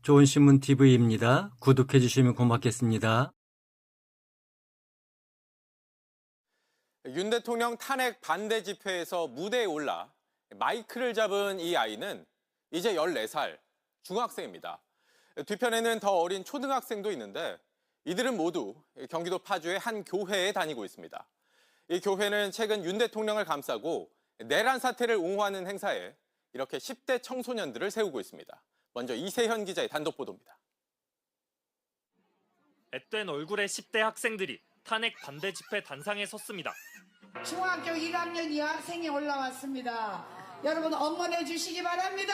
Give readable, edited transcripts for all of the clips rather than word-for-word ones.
좋은신문 TV입니다. 구독해 주시면 고맙겠습니다. 윤 대통령 탄핵 반대 집회에서 무대에 올라 마이크를 잡은 이 아이는 이제 14살 중학생입니다. 뒤편에는 더 어린 초등학생도 있는데 이들은 모두 경기도 파주의 한 교회에 다니고 있습니다. 이 교회는 최근 윤 대통령을 감싸고 내란 사태를 옹호하는 행사에 이렇게 10대 청소년들을 세우고 있습니다. 먼저 이세현 기자의 단독 보도입니다. 앳된 얼굴의 10대 학생들이 탄핵 반대 집회 단상에 섰습니다. 중학교 1학년 여학생이 올라왔습니다. 여러분 응원해 주시기 바랍니다.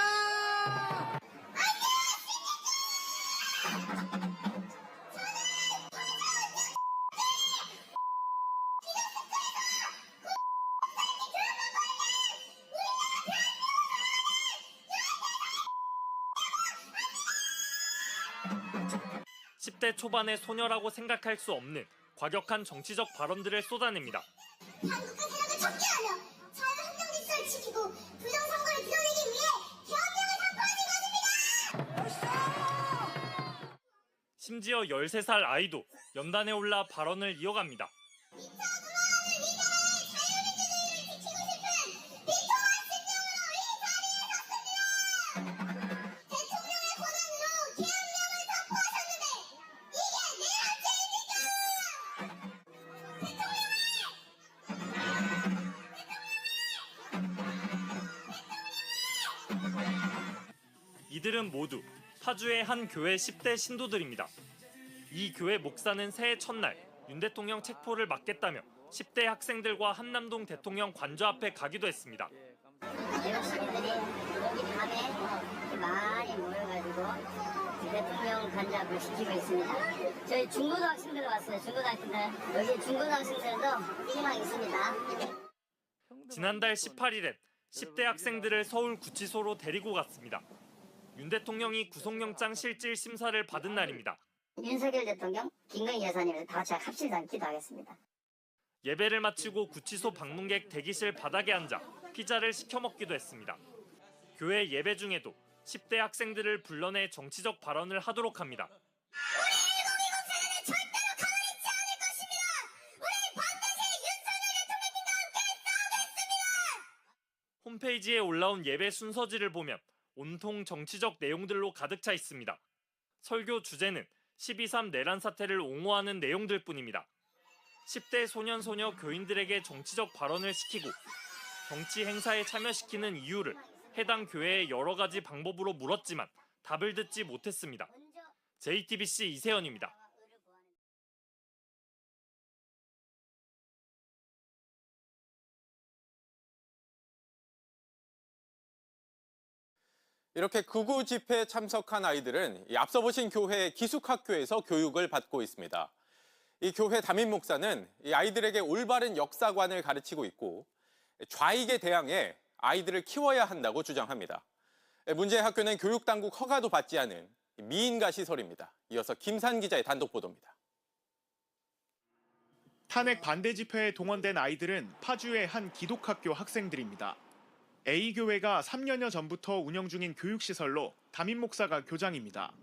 10대 초반의 소녀라고 생각할 수 없는 과격한 정치적 발언들을 쏟아냅니다. 한국과 세력을 척결하며 자유한국질서를 지키고 부정선거를 드러내기 위해 개헌령을 선포하는 것입니다. 심지어 13살 아이도 연단에 올라 발언을 이어갑니다. 이들은 모두 파주의 한 교회 10대 신도들입니다. 이 교회 목사는 새해 첫날 윤 대통령 책포를 막겠다며 10대 학생들과 한남동 대통령 관저 앞에 가기도 했습니다. 대학 시민들이 여기 밤에 많이 모여가지고 대통령 관저 앞을 지키고 있습니다. 저희 중고등학생들 왔어요. 중고등학생들. 여기 중고등학생들도 희망 있습니다. 지난달 18일엔 10대 학생들을 서울 구치소로 데리고 갔습니다. 윤 대통령이 구속영장 실질 심사를 받은 날입니다. 윤석열 대통령, 김건희 여사님을 다 같이 합실당 기도하겠습니다. 예배를 마치고 구치소 방문객 대기실 바닥에 앉아 피자를 시켜 먹기도 했습니다. 교회 예배 중에도 10대 학생들을 불러내 정치적 발언을 하도록 합니다. 우리 1020 세대는 절대로 가만히 있지 않을 것입니다. 우리 반드시 윤석열 대통령님과 함께 싸우겠습니다. 홈페이지에 올라온 예배 순서지를 보면 온통 정치적 내용들로 가득 차 있습니다. 설교 주제는 12.3 내란 사태를 옹호하는 내용들 뿐입니다. 10대 소년소녀 교인들에게 정치적 발언을 시키고 정치 행사에 참여시키는 이유를 해당 교회의 여러 가지 방법으로 물었지만 답을 듣지 못했습니다. JTBC 이세현입니다. 이렇게 극우 집회에 참석한 아이들은 앞서 보신 교회 기숙학교에서 교육을 받고 있습니다. 이 교회 담임 목사는 이 아이들에게 올바른 역사관을 가르치고 있고 좌익에 대항해 아이들을 키워야 한다고 주장합니다. 문제의 학교는 교육당국 허가도 받지 않은 미인가 시설입니다. 이어서 김산 기자의 단독 보도입니다. 탄핵 반대 집회에 동원된 아이들은 파주의 한 기독학교 학생들입니다. A교회가 3년여 전부터 운영 중인 교육시설로 담임 목사가 교장입니다.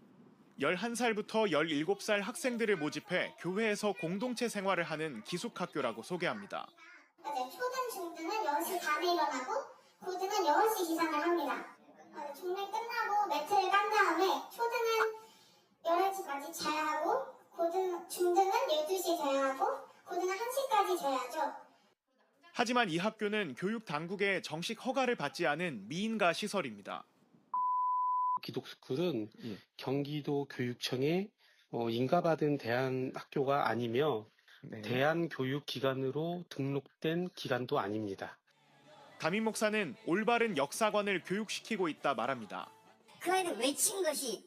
11살부터 17살 학생들을 모집해 교회에서 공동체 생활을 하는 기숙학교라고 소개합니다. 초등, 중등은 6시 반에 일어나고 고등은 6시 기상을 합니다. 종례 끝나고 매트를 깐 다음에 초등은 11시까지 자야 하고 중등은 12시에 자야 하고 고등은 1시까지 자야죠. 하지만 이 학교는 교육 당국의 정식 허가를 받지 않은 미인가 시설입니다. 기독스쿨은 경기도 교육청에 인가받은 대안학교가 아니며 대안교육기관으로 등록된 기관도 아닙니다. 담임 목사는 올바른 역사관을 교육시키고 있다 말합니다. 그 아이들 외친 것이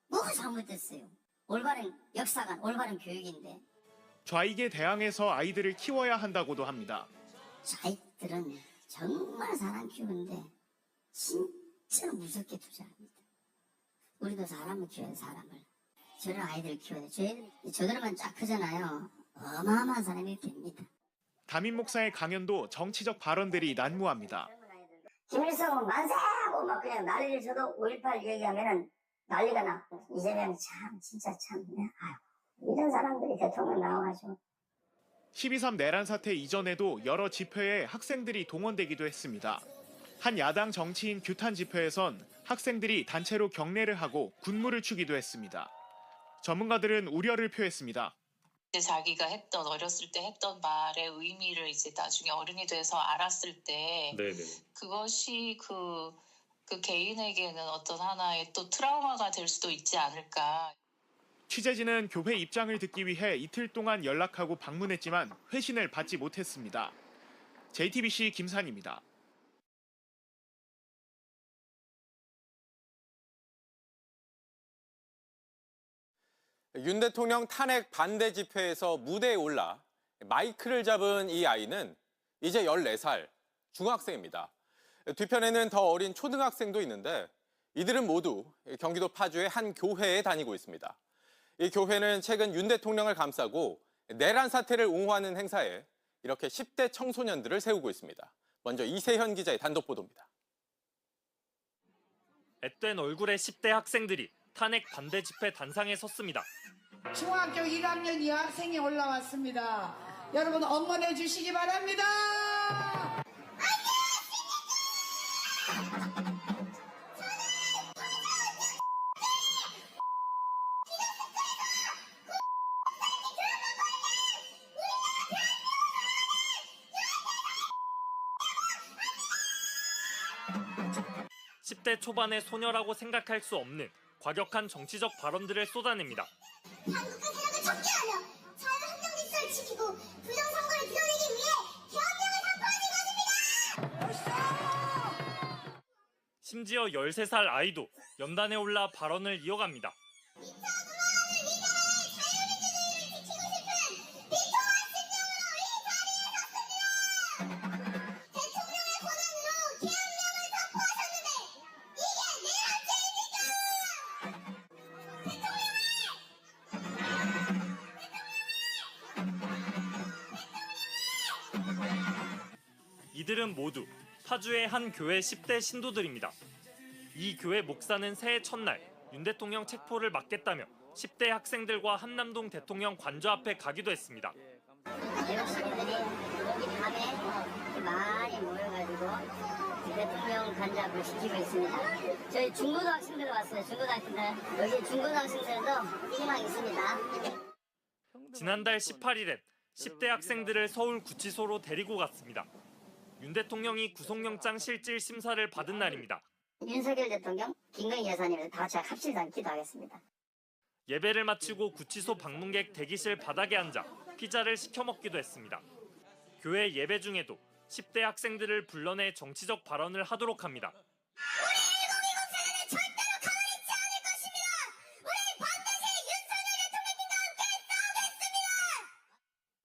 뭐가 잘못됐어요? 올바른 역사관, 올바른 교육인데. 좌익에 대항해서 아이들을 키워야 한다고도 합니다. 좌익들은 정말 사람 키우는데 진짜 무섭게 투자합니다. 우리도 사람을 키워야 돼, 사람을. 저런 아이들을 키워야 돼. 저들만 쫙 크잖아요. 어마어마한 사람이 됩니다. 담임 목사의 강연도 정치적 발언들이 난무합니다. 김일성은 만세하고 막 그냥 난리를 쳐도 5.18 얘기하면은 난리가 났고 이재명이 참 진짜 참 아유, 이런 사람들이 대통령 나와가지고 12.3 내란 사태 이전에도 여러 집회에 학생들이 동원되기도 했습니다. 한 야당 정치인 규탄 집회에선 학생들이 단체로 경례를 하고 군무를 추기도 했습니다. 전문가들은 우려를 표했습니다. 자기가 어렸을 때 했던 말의 의미를 이제 나중에 어른이 돼서 알았을 때 그것이 그 개인에게는 어떤 하나의 또 트라우마가 될 수도 있지 않을까. 취재진은 교회 입장을 듣기 위해 이틀 동안 연락하고 방문했지만 회신을 받지 못했습니다. JTBC 김산입니다. 윤 대통령 탄핵 반대 집회에서 무대에 올라 마이크를 잡은 이 아이는 이제 14살 중학생입니다. 뒤편에는 더 어린 초등학생도 있는데 이들은 모두 경기도 파주의 한 교회에 다니고 있습니다. 이 교회는 최근 윤 대통령을 감싸고 내란 사태를 옹호하는 행사에 이렇게 10대 청소년들을 세우고 있습니다. 먼저 이세현 기자의 단독 보도입니다. 앳된 얼굴의 10대 학생들이 탄핵 반대 집회 단상에 섰습니다. 중학교 1학년 여학생이 올라왔습니다. 여러분 응원해 주시기 바랍니다. 10대 초반의 소녀라고 생각할 수 없는 과격한 정치적 발언들을 쏟아냅니다. 한국과 세력을 적개하며 자유한정 질서를 지키고 부정선거를 드러내기 위해 대한민국을 선포하는 것입니다. 심지어 13살 아이도 연단에 올라 발언을 이어갑니다. 이들은 모두 파주의 한 교회 10대 신도들입니다. 이 교회 목사는 새해 첫날 윤 대통령 책포를 막겠다며 10대 학생들과 한남동 대통령 관저 앞에 가기도 했습니다. 대학생들이 여기 밤에 많이 모여가지고 대통령 관저 앞을 지키고 있습니다. 저희 중고등학생들 왔어요. 중고등학생들. 여기 중고등학생들도 희망이 있습니다. 지난달 18일엔 10대 학생들을 서울 구치소로 데리고 갔습니다. 윤 대통령이 구속영장 실질 심사를 받은 날입니다. 윤석열 대통령, 김건희 여사님을 다 같이 합실상 기도하겠습니다. 예배를 마치고 구치소 방문객 대기실 바닥에 앉아 피자를 시켜 먹기도 했습니다. 교회 예배 중에도 10대 학생들을 불러내 정치적 발언을 하도록 합니다. 우리 1020 세대는 절대로 가만히 있지 않을 것입니다. 우리 반드시 윤석열 대통령님과 함께 싸우겠습니다.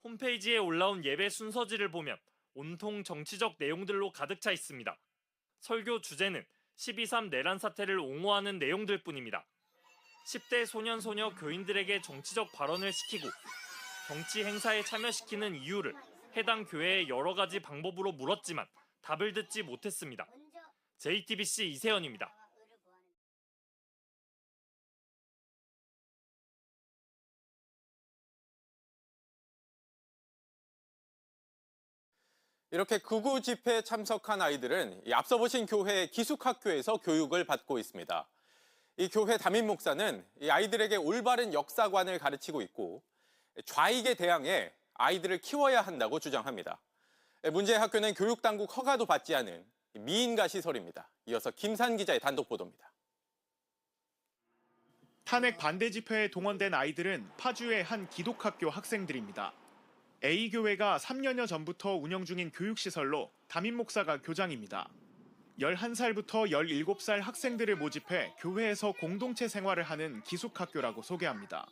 홈페이지에 올라온 예배 순서지를 보면 온통 정치적 내용들로 가득 차 있습니다. 설교 주제는 12.3 내란 사태를 옹호하는 내용들 뿐입니다. 10대 소년 소녀 교인들에게 정치적 발언을 시키고 정치 행사에 참여시키는 이유를 해당 교회의 여러 가지 방법으로 물었지만 답을 듣지 못했습니다. JTBC 이세현입니다. 이렇게 극우 집회에 참석한 아이들은 앞서 보신 교회 기숙학교에서 교육을 받고 있습니다. 이 교회 담임 목사는 이 아이들에게 올바른 역사관을 가르치고 있고 좌익에 대항해 아이들을 키워야 한다고 주장합니다. 문제의 학교는 교육당국 허가도 받지 않은 미인가 시설입니다. 이어서 김산 기자의 단독 보도입니다. 탄핵 반대 집회에 동원된 아이들은 파주의 한 기독학교 학생들입니다. A교회가 3년여 전부터 운영 중인 교육시설로 담임 목사가 교장입니다. 11살부터 17살 학생들을 모집해 교회에서 공동체 생활을 하는 기숙학교라고 소개합니다.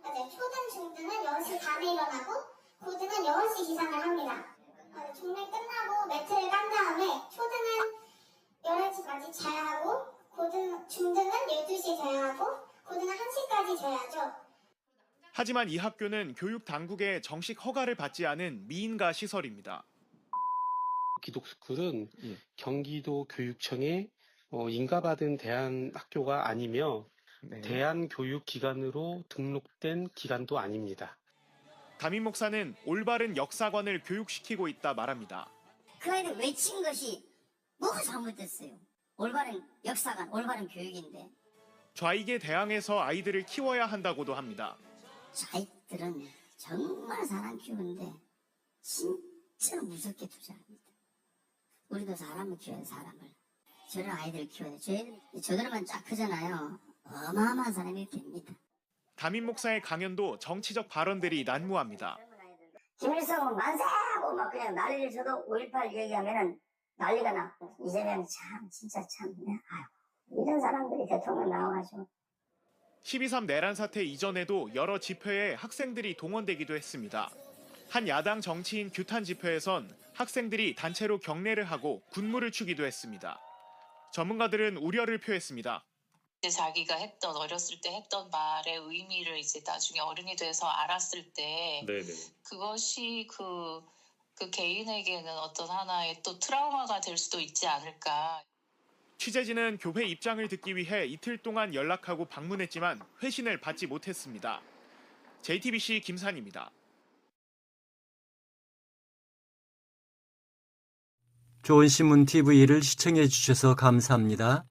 초등, 중등은 10시 반에 일어나고 고등은 6시 기상을 합니다. 중매 끝나고 매트를 깐 다음에 초등은 11시까지 자야 하고 중등은 12시에 자야 하고 고등은 1시까지 자야죠. 하지만 이 학교는 교육 당국의 정식 허가를 받지 않은 미인가 시설입니다. 기독스쿨은 경기도 교육청에 인가받은 대안학교가 아니며 대한교육기관으로 등록된 기관도 아닙니다. 담임 목사는 올바른 역사관을 교육시키고 있다 말합니다. 그 아이들 외친 것이 뭐가 잘못됐어요? 올바른 역사관, 올바른 교육인데. 좌익에 대항해서 아이들을 키워야 한다고도 합니다. 좌익들은 정말 사람 키우는데 진짜 무섭게 투자합니다. 우리도 사람을 키워야 사람을. 저런 아이들을 키워야 돼. 저들만 쫙 크잖아요. 어마어마한 사람이 됩니다. 담임 목사의 강연도 정치적 발언들이 난무합니다. 김일성은 만세하고 막 그냥 난리를 쳐도 5.18 얘기하면은 난리가 나. 이재명 진짜 이런 사람들이 대통령 나와가지고. 12.3 내란 사태 이전에도 여러 집회에 학생들이 동원되기도 했습니다. 한 야당 정치인 규탄 집회에선 학생들이 단체로 경례를 하고 군무를 추기도 했습니다. 전문가들은 우려를 표했습니다. 자기가 어렸을 때 했던 말의 의미를 이제 나중에 어른이 돼서 알았을 때 그것이 그 개인에게는 어떤 하나의 또 트라우마가 될 수도 있지 않을까. 취재진은 교회 입장을 듣기 위해 이틀 동안 연락하고 방문했지만 회신을 받지 못했습니다. JTBC 김산입니다. 좋은 신문 TV를 시청해 주셔서 감사합니다.